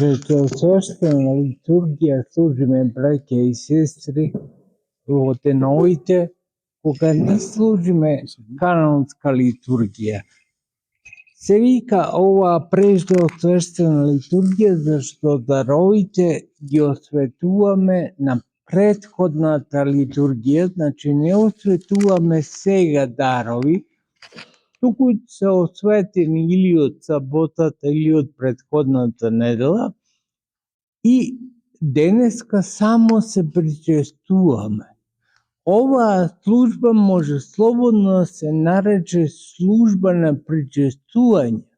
Пресвещена литургија служиме, браќа и сестри, во деновите кога не служиме канонска литургија. Се вика ова пресвещена литургија зашто даровите ги осветуваме на претходната литургија, значи не осветуваме сега дарови, туку се осветени или од саботата или од претходната недела и денеска само се причестуваме. Оваа служба може слободно да се нарече служба на причестување.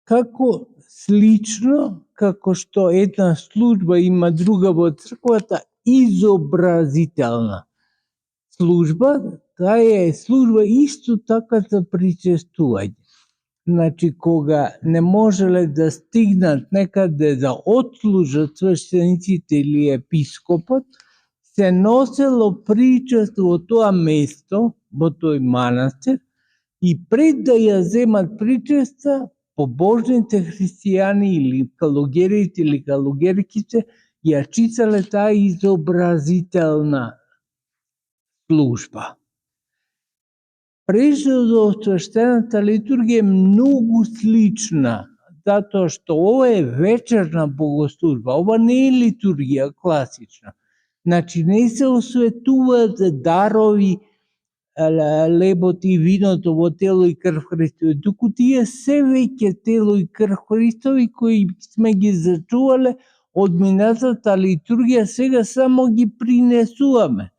Како слично, како што една служба има друга во црквата, изобразителна служба, таа е служба исто така за причестување. Значи, кога не можеле да стигнат некаде да отслужат свештениците или епископот, се носело причество во тоа место, во тој манастир, и пред да ја земат причеста, побожните христијани или калугерите или калугерките ја читале таа изобразителна служба. Пресвещената литургија е многу слична, затоа што ова е вечерна богослужба, ова не е литургија класична. Значи не се осветуваат дарови, лебот и виното во тело и крв Христови, туку тие се веќе тело и крв Христови кои сме ги зачувале од минатата литургија, сега само ги принесуваме.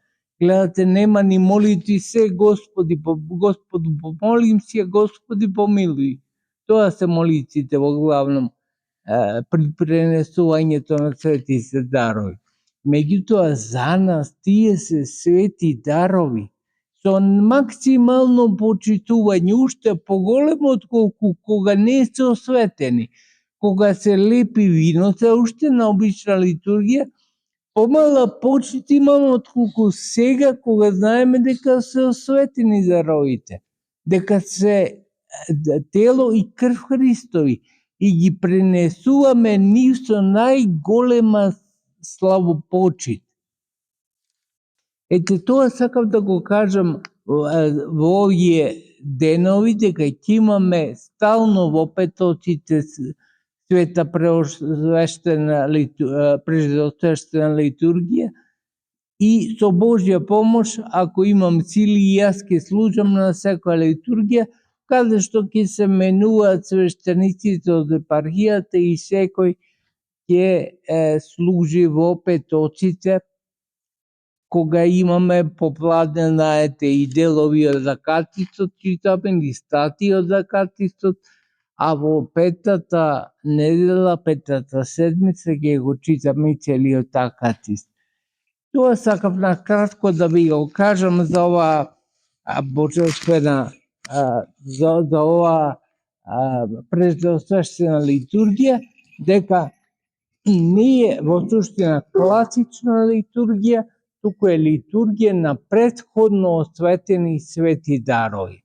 Гледате, нема ни молитви се Господи помолим се, Господи помилуј. Тоа се молитвите во главном при пренесувањето на светите дарови. Меѓутоа, за нас тие се свети дарови со максимално почитување, уште поголемо отколку кога не се осветени. Кога се лепи вино, се уште на обична литургија, помала почит имаме отколку сега кога знаеме дека се осветени даровите, дека се тело и крв Христови и ги пренесуваме нив со најголема славопочит. Ете тоа сакав да го кажам во овие денови, дека ќе имаме стално во петоците света пресвещена литургија и со Божја помош, ако имам сили и јас ќе служам на секоја литургија, каде што ќе се менуваат свештениците од епархијата и секој ќе служи во петоците, кога имаме попладне, знаете, и делови од Акатистот, читаме и статии од Акатистот, а во петата недела, петата седмица ќе го читаме целиот Акатист. Тоа сакав на кратко да ви го кажам за оваа божествена, за оваа пресвещена литургија, дека не е во суштина класична литургија, туку е литургија на претходно осветени свети дарови.